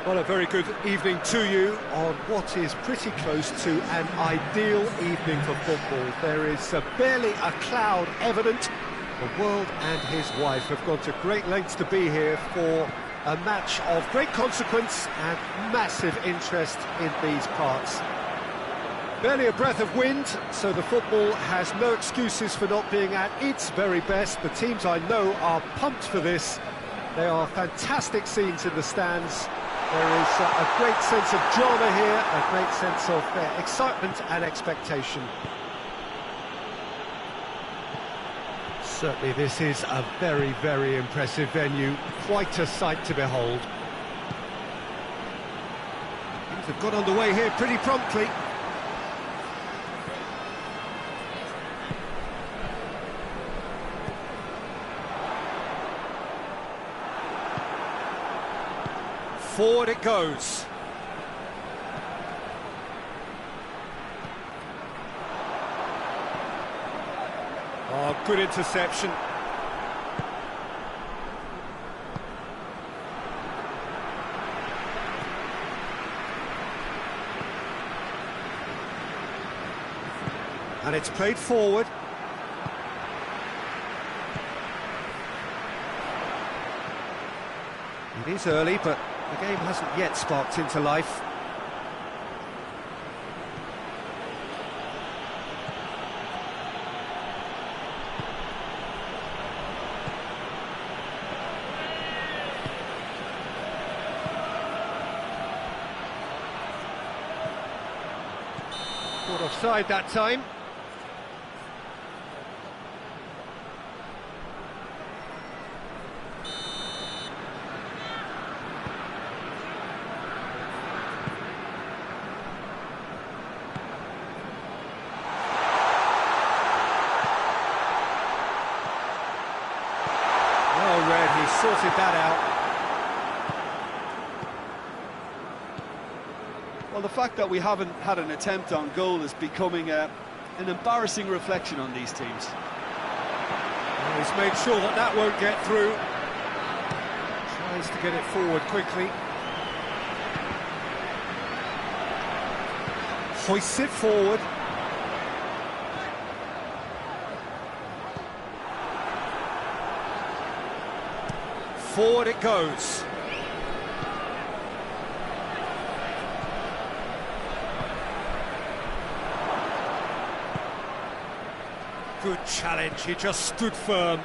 Well, a very good evening to you on what is pretty close to an ideal evening for football. There is barely a cloud evident. The world and his wife have gone to great lengths to be here for a match of great consequence and massive interest in these parts. Barely a breath of wind, so the football has no excuses for not being at its very best. The teams I know are pumped for this. They are fantastic scenes in the stands. There is a great sense of drama here, a great sense of excitement and expectation. Certainly this is a very, very impressive venue, quite a sight to behold. Things have got underway here pretty promptly. Forward it goes. Oh, good interception. And it's played forward. It is early, but the game hasn't yet sparked into life. Caught offside that time. He sorted that out. Well, the fact that we haven't had an attempt on goal is becoming an embarrassing reflection on these teams. Well, he's made sure that that won't get through. Tries to get it forward quickly. Hoists it forward. Forward it goes. Good challenge, he just stood firm.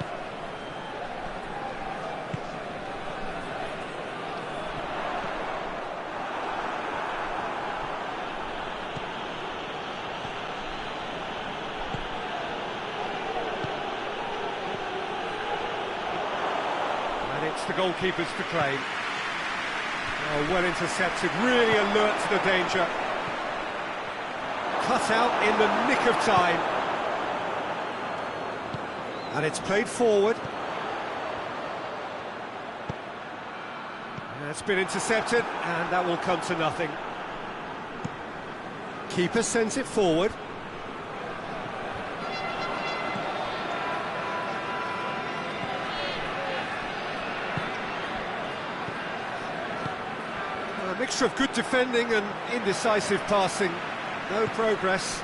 It's the goalkeepers to claim. Oh, well intercepted, really alert to the danger. Cut out in the nick of time. And it's played forward. And it's been intercepted, and that will come to nothing. Keeper sends it forward. A mixture of good defending and indecisive passing. No progress.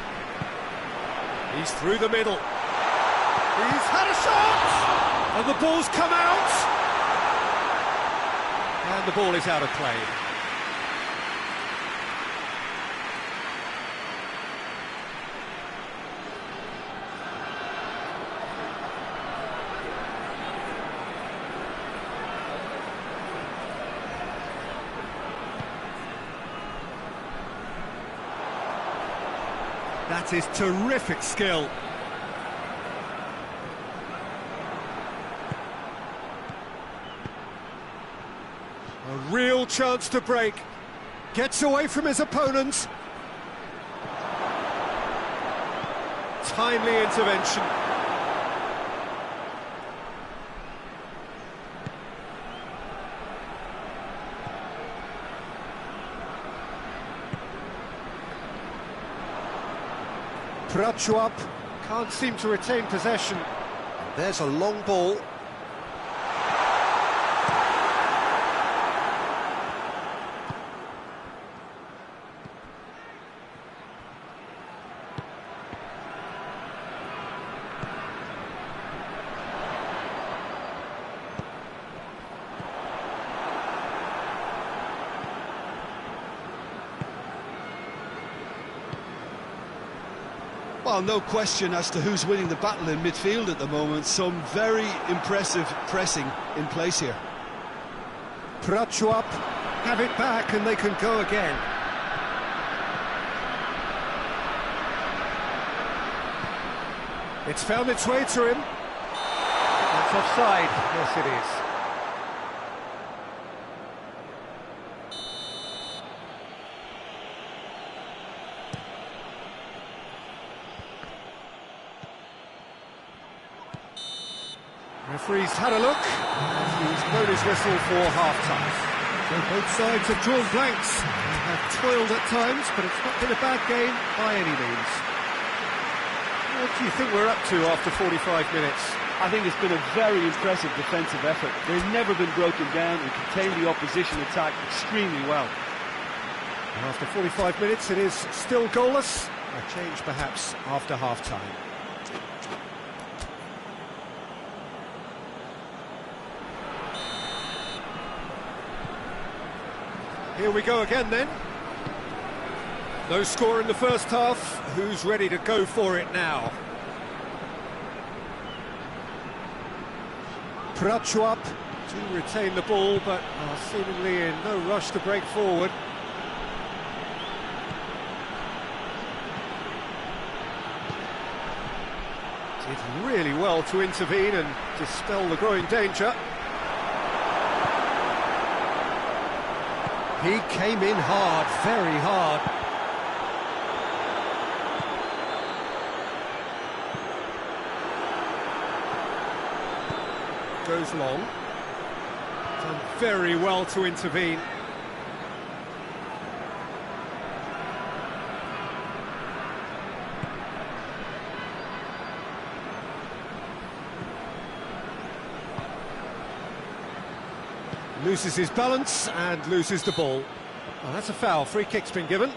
He's through the middle. He's had a shot! And the ball's come out! And the ball is out of play. That is terrific skill. A real chance to break. Gets away from his opponent. Timely intervention. Prachuap can't seem to retain possession. There's a long ball. Well, no question as to who's winning the battle in midfield at the moment. Some very impressive pressing in place here. Prachuap have it back and they can go again. It's found its way to him. That's offside. Yes, it is. Referee's had a look, and he's blown his whistle for half-time. So both sides have drawn blanks, have toiled at times, but it's not been a bad game by any means. What do you think we're up to after 45 minutes? I think it's been a very impressive defensive effort. They've never been broken down and contained the opposition attack extremely well. And after 45 minutes, it is still goalless. A change perhaps after half-time. Here we go again then. No score in the first half. Who's ready to go for it now? Prachuap to retain the ball, but are seemingly in no rush to break forward. Did really well to intervene and dispel the growing danger. He came in hard, very hard. Goes long. Done very well to intervene. Loses his balance and loses the ball. Well, that's a foul. Free kick's been given.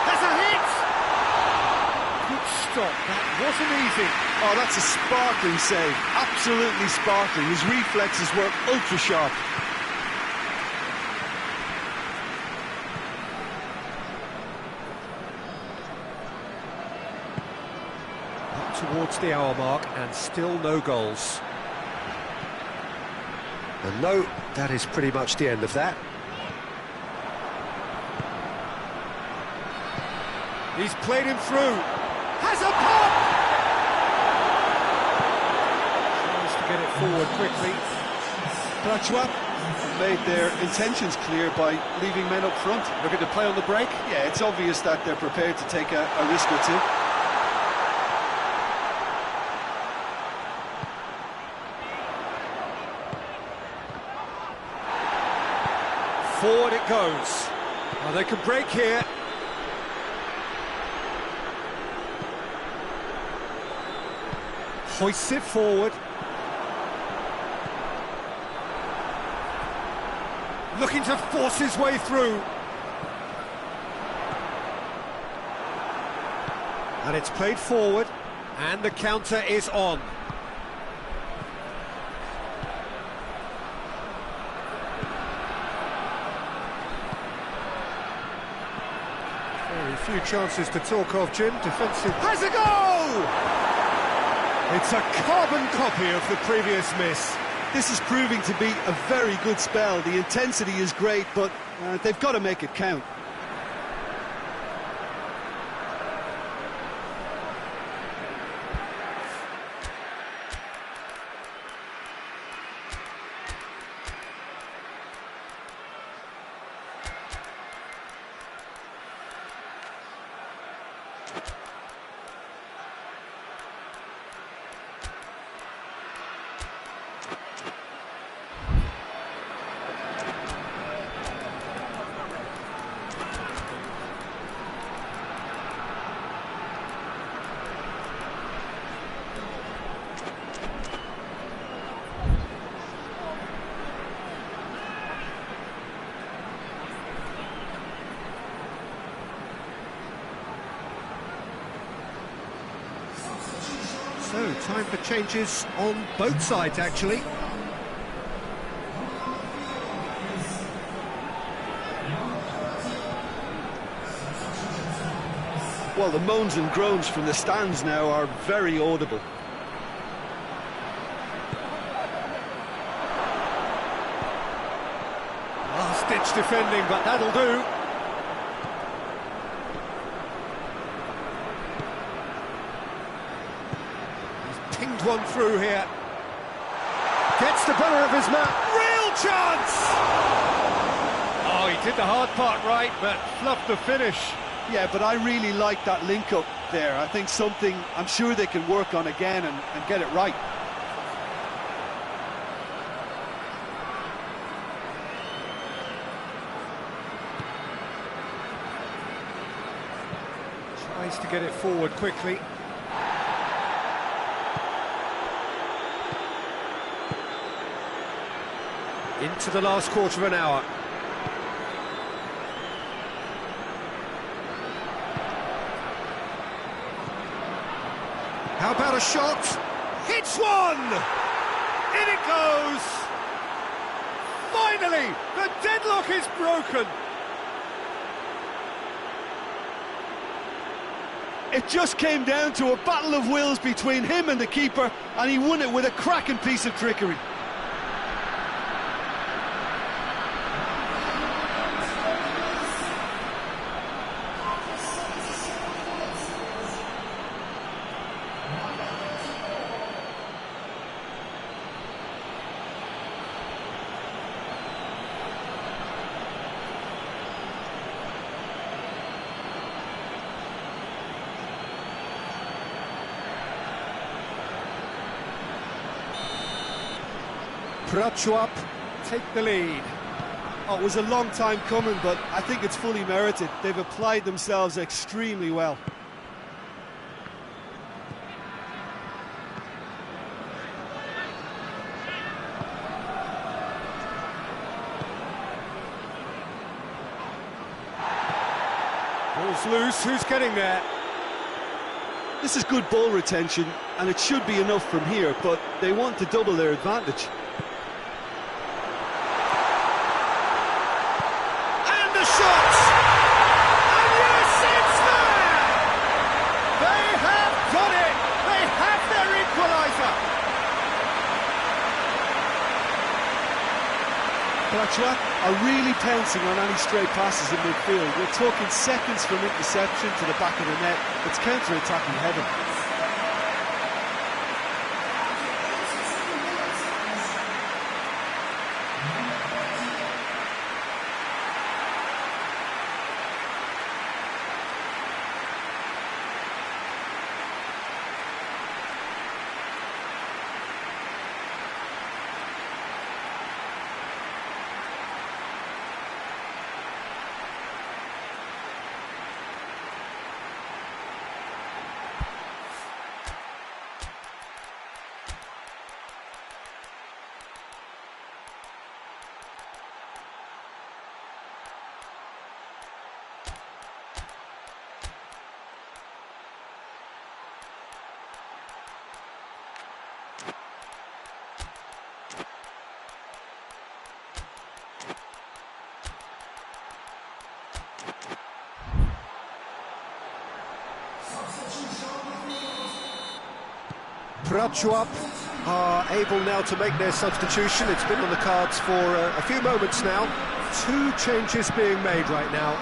That's a hit! Good stop. That wasn't easy. Oh, that's a sparkling save. Absolutely sparkling. His reflexes were ultra sharp. Towards the hour mark and still no goals. And no, that is pretty much the end of that. He's played him through. Has a pop! Tries to get it forward quickly. Prachuap made their intentions clear by leaving men up front. Looking to play on the break? Yeah, it's obvious that they're prepared to take a risk or two. Forward it goes. Well, they can break here. Hoists it forward. Looking to force his way through. And it's played forward, and the counter is on. Very few chances to talk of, Jim. Defensive has a goal! It's a carbon copy of the previous miss. This is proving to be a very good spell. The intensity is great, but they've got to make it count. So, time for changes on both sides, actually. Well, the moans and groans from the stands now are very audible. Last-ditch defending, but that'll do. He's pinged one through here. Gets the better of his man. Real chance! Oh, he did the hard part right, but fluffed the finish. Yeah, but I really like that link-up there. I think something I'm sure they can work on again and get it right. Tries to get it forward quickly. Into the last quarter of an hour. How about a shot? Hits one! In it goes! Finally, the deadlock is broken! It just came down to a battle of wills between him and the keeper, and he won it with a cracking piece of trickery. Prachuap take the lead. Oh, it was a long time coming, but I think it's fully merited. They've applied themselves extremely well. Ball's loose, who's getting there? This is good ball retention, and it should be enough from here, but they want to double their advantage. Prachuap are really pouncing on any stray passes in midfield. We're talking seconds from interception to the back of the net. It's counter-attacking heaven. Prachuap are able now to make their substitution. It's been on the cards for a few moments now. Two changes being made right now.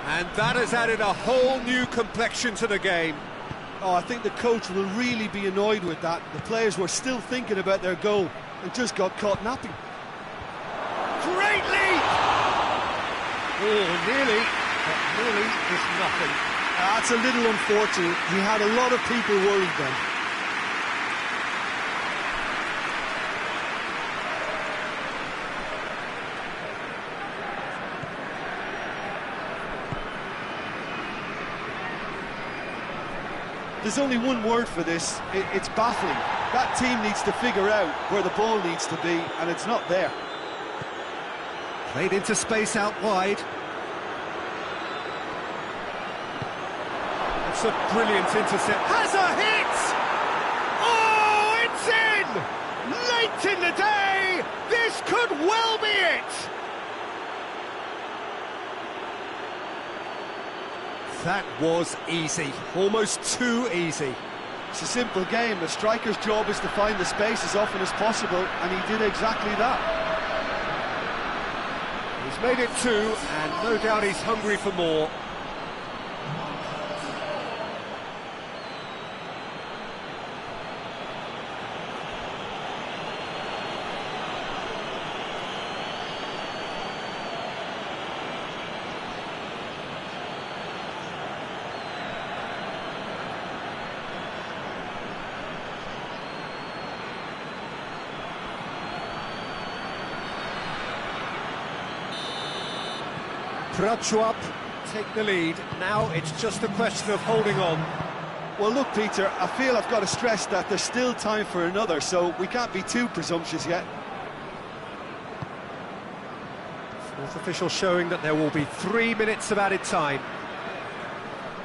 And that has added a whole new complexion to the game. Oh, I think the coach will really be annoyed with that. The players were still thinking about their goal and just got caught napping. Great lead! Oh, nearly, but nearly is nothing. That's a little unfortunate. He had a lot of people worried then. There's only one word for this, it's baffling. That team needs to figure out where the ball needs to be, and it's not there. Played into space out wide. It's a brilliant intercept. Has a hit! Late in the day, this could well be it! That was easy, almost too easy. It's a simple game. A striker's job is to find the space as often as possible, and he did exactly that. He's made it 2, and no doubt he's hungry for more. Prachuap take the lead. Now it's just a question of holding on. Well, look, Peter, I feel I've got to stress that there's still time for another, so we can't be too presumptuous yet. Fourth official showing that there will be 3 minutes of added time.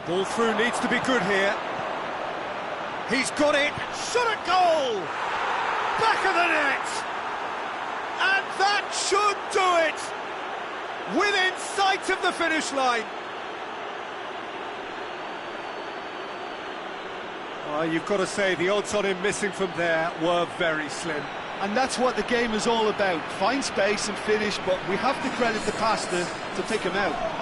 Ball through needs to be good here. He's got it. Shot at goal! Back of the net! And that should do it! Within sight of the finish line. You've got to say the odds on him missing from there were very slim. And that's what the game is all about. Find space and finish, but we have to credit the pass to pick him out.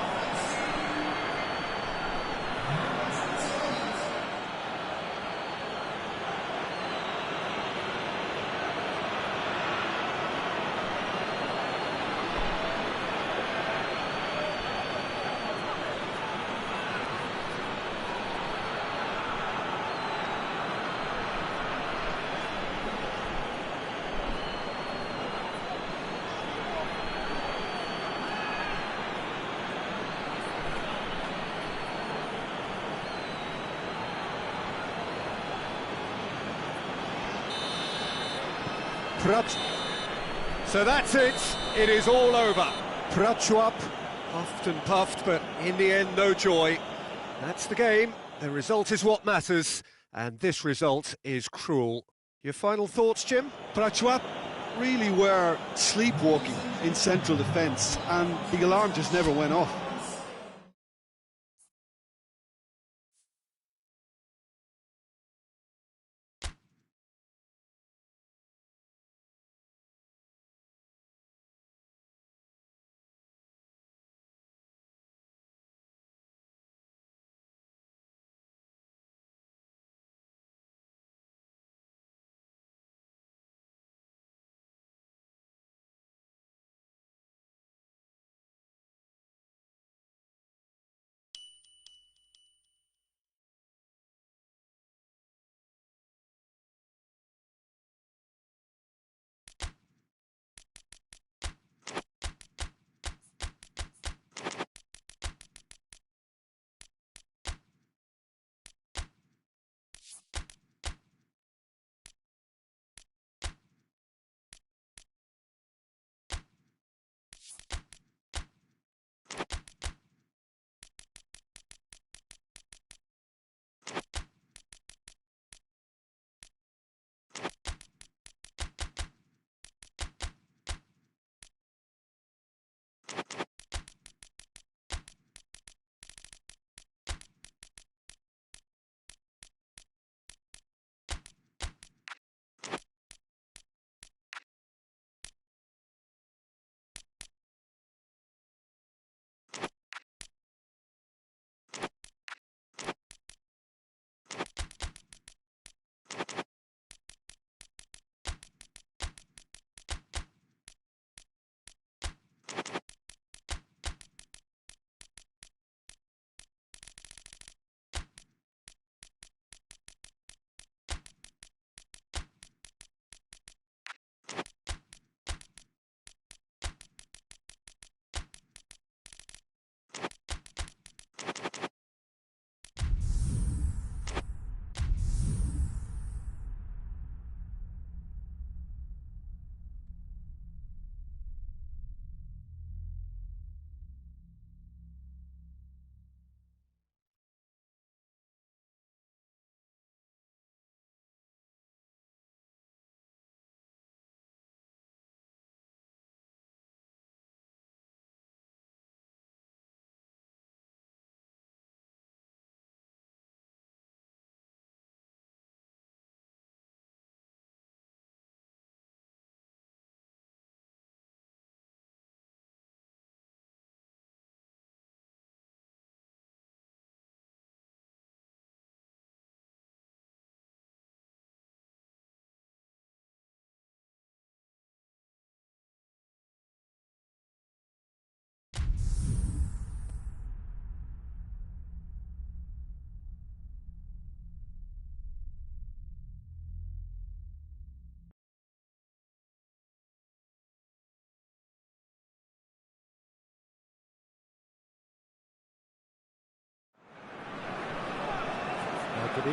So that's it, it is all over. Prachuap puffed and puffed, but in the end, no joy. That's the game, the result is what matters, and this result is cruel. Your final thoughts, Jim? Prachuap really were sleepwalking in central defence, and the alarm just never went off.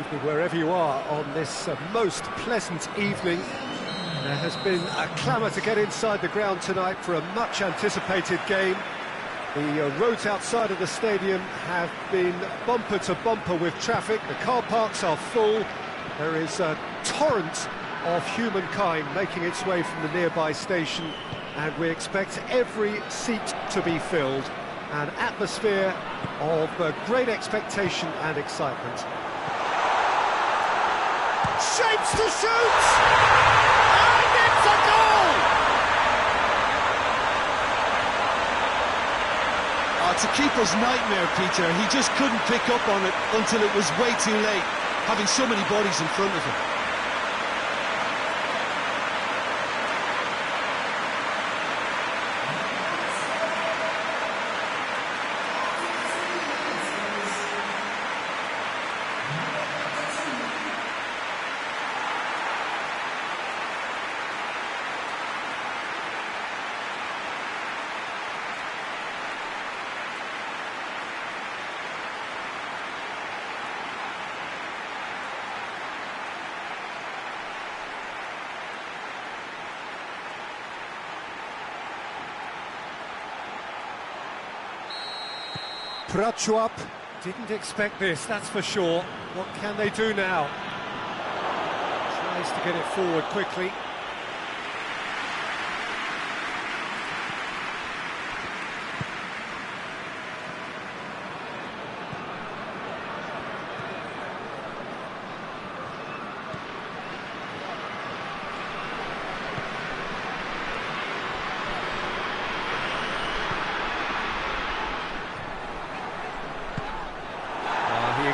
evening wherever you are on this most pleasant evening. There has been a clamour to get inside the ground tonight for a much anticipated game. The roads outside of the stadium have been bumper to bumper with traffic. The car parks are full. There is a torrent of humankind making its way from the nearby station, and we expect every seat to be filled. An atmosphere of great expectation and excitement. Shapes to shoot! And it's a goal! It's a keeper's nightmare, Peter. He just couldn't pick up on it until it was way too late, having so many bodies in front of him. Prachuap didn't expect this, that's for sure. What can they do now? Tries to get it forward quickly.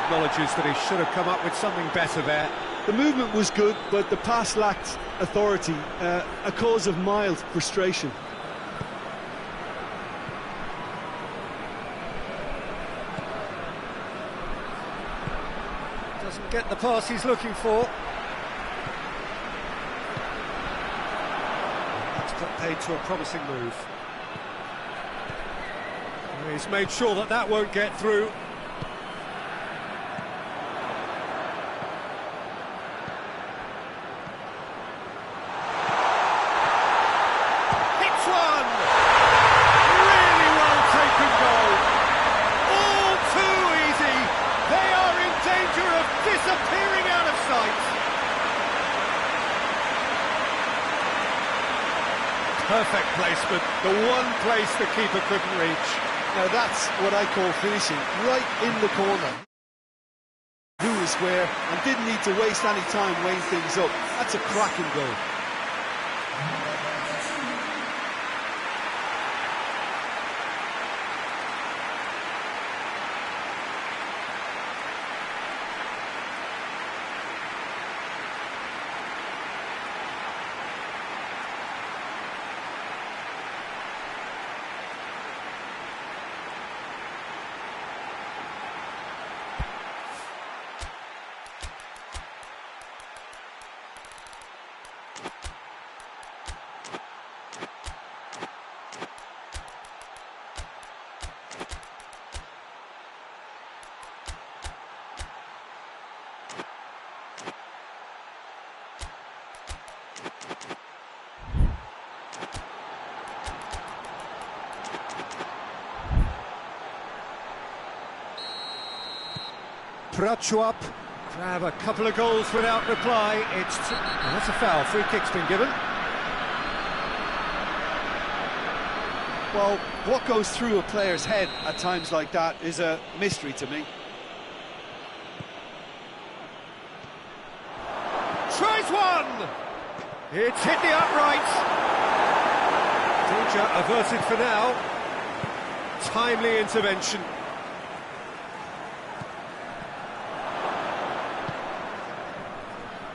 Acknowledges that he should have come up with something better there. The movement was good, but the pass lacked authority, a cause of mild frustration. Doesn't get the pass he's looking for. That's got paid to a promising move. He's made sure that that won't get through. Disappearing out of sight. Perfect placement, the one place the keeper couldn't reach. Now that's what I call finishing, right in the corner. Who was where, and didn't need to waste any time weighing things up. That's a cracking goal. Prachuap to have a couple of goals without reply. That's a foul. Free kick's been given. Well, what goes through a player's head at times like that is a mystery to me. Tries one! It's hit the upright. Danger averted for now. Timely intervention.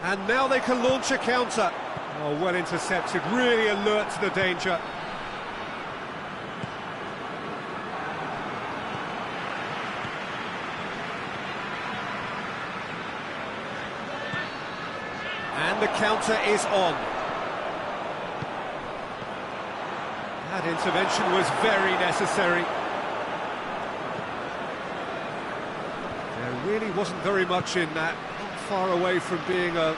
And now they can launch a counter. Oh, well intercepted, really alert to the danger. And the counter is on. That intervention was very necessary. There really wasn't very much in that. far away from being a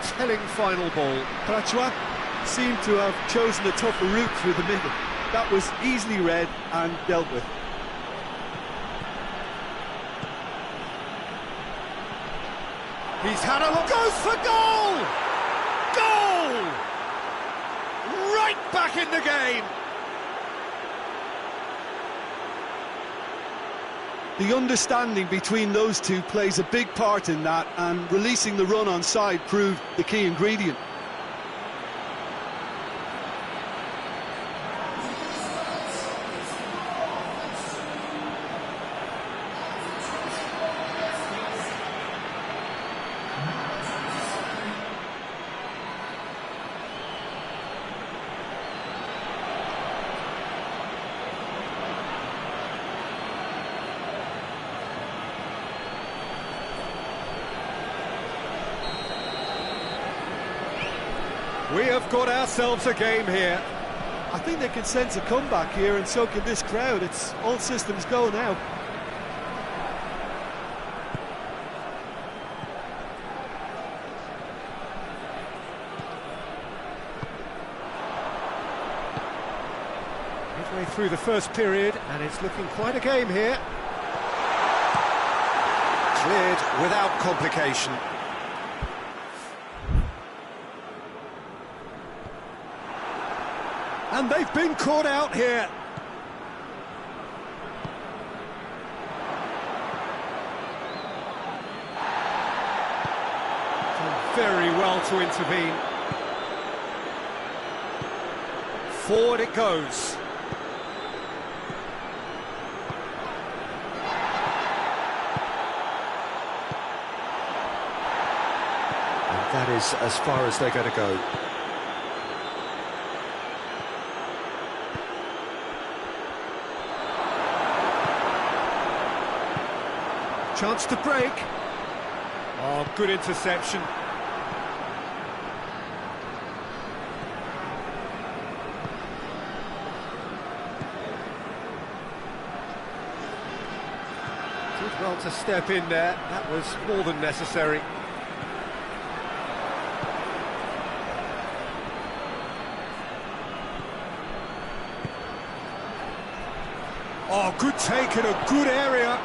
telling final ball. Prachuak seemed to have chosen a tougher route through the middle. That was easily read and dealt with. He's had a look, goes for goal! Goal! Right back in the game! The understanding between those two plays a big part in that, and releasing the run on side proved the key ingredient. We have got ourselves a game here. I think they can sense a comeback here, and so can this crowd. It's all systems go now. Midway through the first period, and it's looking quite a game here. Cleared without complication. And they've been caught out here. Done very well to intervene. Forward it goes. And that is as far as they're going to go. Chance to break. Oh, good interception. Did well to step in there. That was more than necessary. Oh, good take in a good area.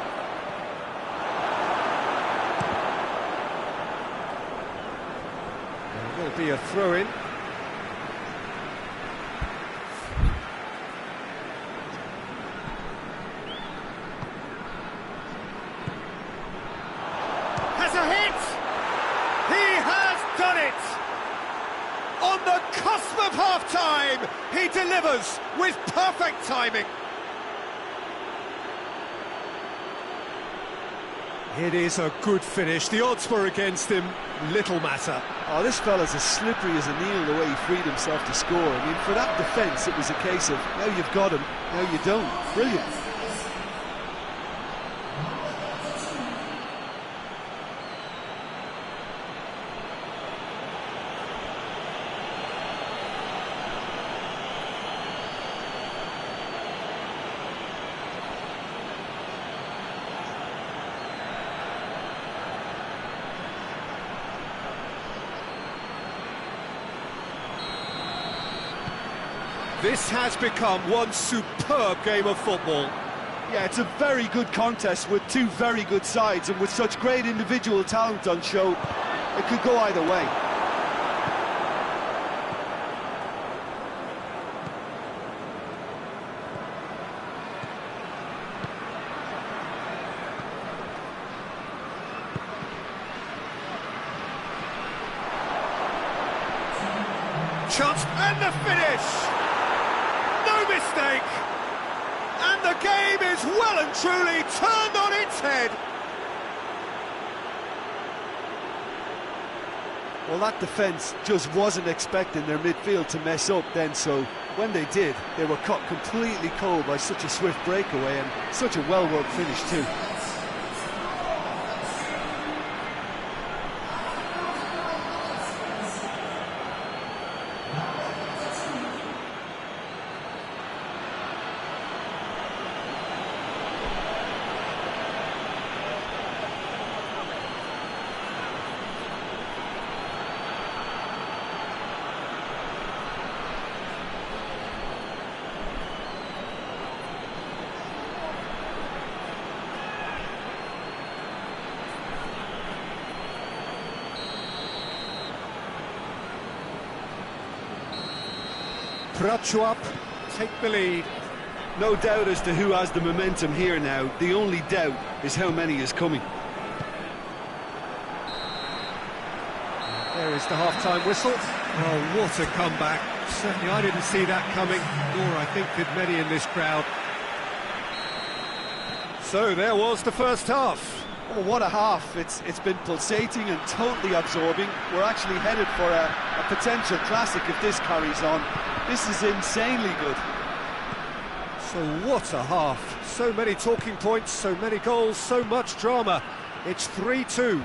Will be a throw-in. Has a hit! He has done it! On the cusp of half-time, he delivers with perfect timing. It is a good finish. The odds were against him. Little matter. Oh, this fella's as slippery as a needle the way he freed himself to score. I mean, for that defence, it was a case of, now you've got him, now you don't. Brilliant. This has become one superb game of football. Yeah, it's a very good contest with two very good sides, and with such great individual talent on show, it could go either way. Chance and the finish! No mistake! And the game is well and truly turned on its head! Well, that defence just wasn't expecting their midfield to mess up then, so when they did, they were caught completely cold by such a swift breakaway and such a well-worked finish too. Prachuap take the lead. No doubt as to who has the momentum here now. The only doubt is how many is coming. There is the half-time whistle. Oh, what a comeback. Certainly I didn't see that coming, nor I think did many in this crowd. So there was the first half. Oh, what a half. It's been pulsating and totally absorbing. We're actually headed for a potential classic if this carries on. This is insanely good. So what a half. So many talking points, so many goals, so much drama. It's 3-2.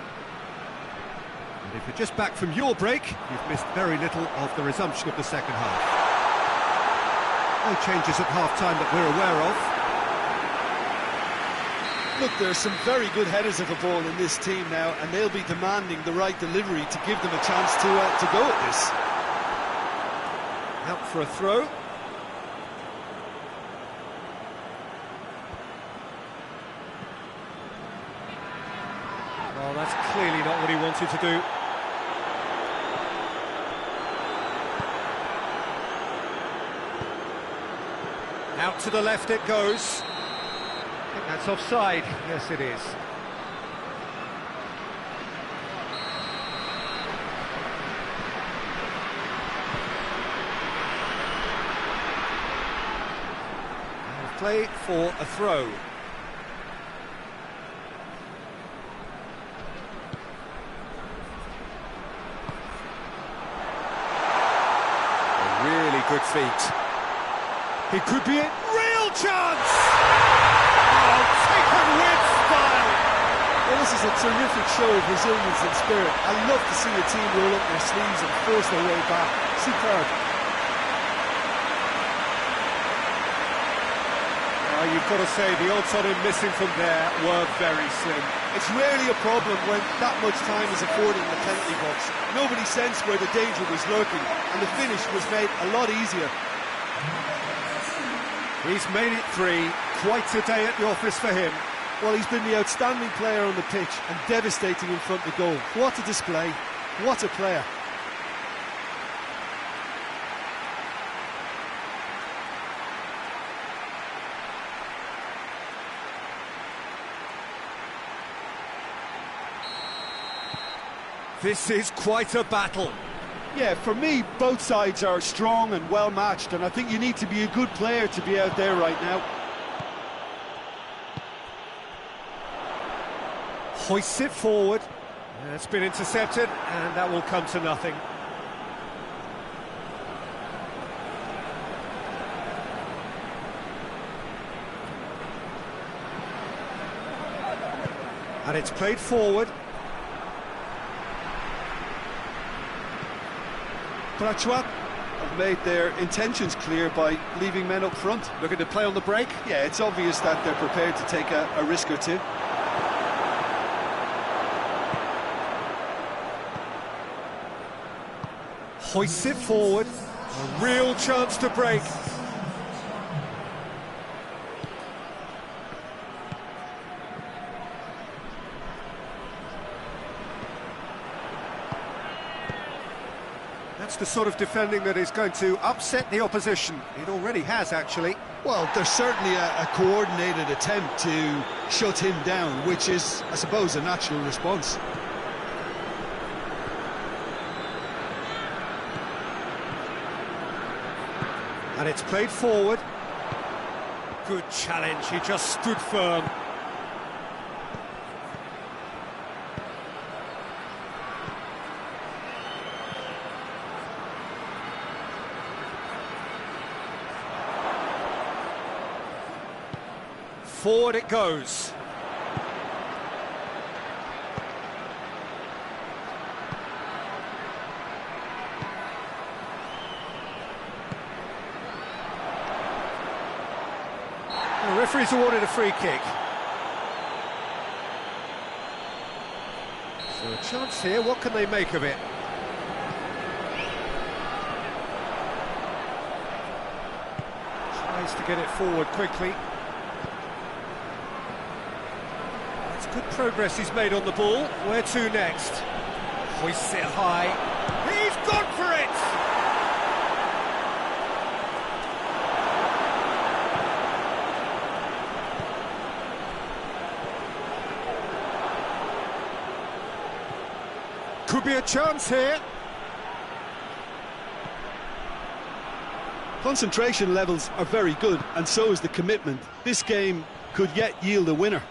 And if you're just back from your break, you've missed very little of the resumption of the second half. No changes at half-time that we're aware of. Look, there are some very good headers of a ball in this team now, and they'll be demanding the right delivery to give them a chance to go at this. Out for a throw. Well, that's clearly not what he wanted to do. Out to the left it goes. I think that's offside. Yes, it is. And play for a throw. A really good feat. He could be in. Real chance! Oh, taken with style! Well, this is a terrific show of resilience and spirit. I love to see a team roll up their sleeves and force their way back. Superb. You've got to say, the odds on him missing from there were very slim. It's rarely a problem when that much time is afforded in the penalty box. Nobody sensed where the danger was lurking, and the finish was made a lot easier. He's made it 3, quite a day at the office for him. Well, he's been the outstanding player on the pitch and devastating in front of goal. What a display, what a player. This is quite a battle. Yeah, for me, both sides are strong and well-matched, and I think you need to be a good player to be out there right now. Hoists it forward. It's been intercepted, and that will come to nothing. And it's played forward. Prachuap have made their intentions clear by leaving men up front. Looking to play on the break. Yeah, it's obvious that they're prepared to take a risk or two. Hoists it forward. A real chance to break. That's the sort of defending that is going to upset the opposition. It already has, actually. Well, there's certainly a coordinated attempt to shut him down, which is, I suppose, a natural response. And it's played forward. Good challenge, he just stood firm. Forward it goes. The referee's awarded a free kick. So a chance here, what can they make of it? Tries to get it forward quickly. Good progress he's made on the ball. Where to next? Hoists it high. He's gone for it! Could be a chance here. Concentration levels are very good, and so is the commitment. This game could yet yield a winner.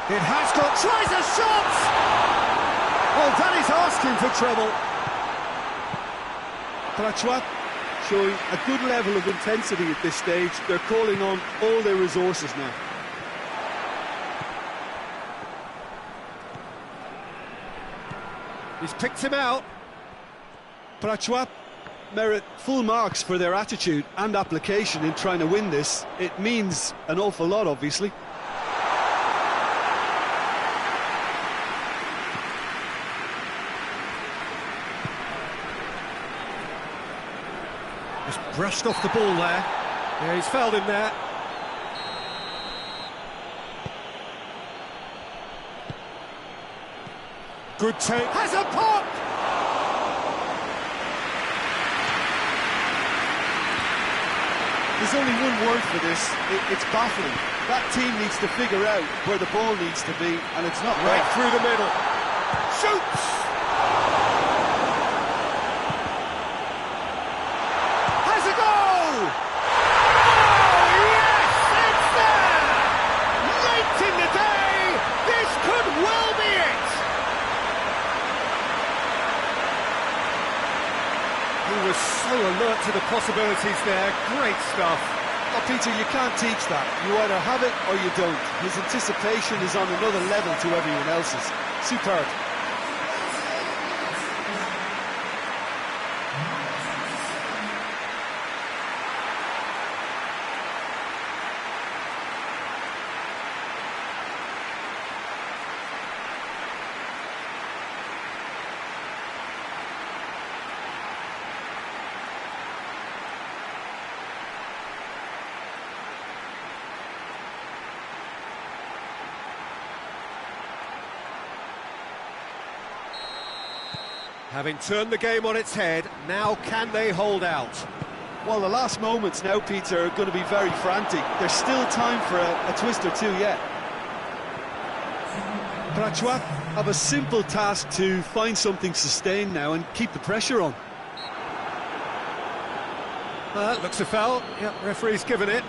It has got... Tries a shot! Well, that is asking for trouble. Prachuap showing a good level of intensity at this stage. They're calling on all their resources now. He's picked him out. Prachuap merit full marks for their attitude and application in trying to win this. It means an awful lot, obviously. Just brushed off the ball there. Yeah, he's fouled him there. Good take. Has a pop! There's only one word for this. It's baffling. That team needs to figure out where the ball needs to be, and it's not right there. Through the middle. Shoots! Has a goal! Oh, yes! It's there! Late in the day, this could well be it! He was so alert to the possibilities there. Great stuff. Oh, Peter, you can't teach that. You either have it or you don't. His anticipation is on another level to everyone else's. Superb. Having turned the game on its head, now can they hold out? Well, the last moments now, Peter, are going to be very frantic. There's still time for a twist or two yet. Prachuap have a simple task to find something sustained now and keep the pressure on. Looks a foul. Yep, referee's given it.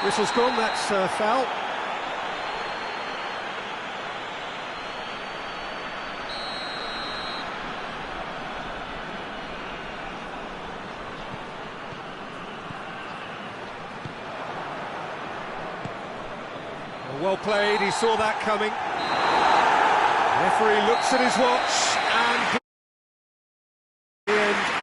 Whistle's gone, that's foul. Well played, he saw that coming. Referee looks at his watch and...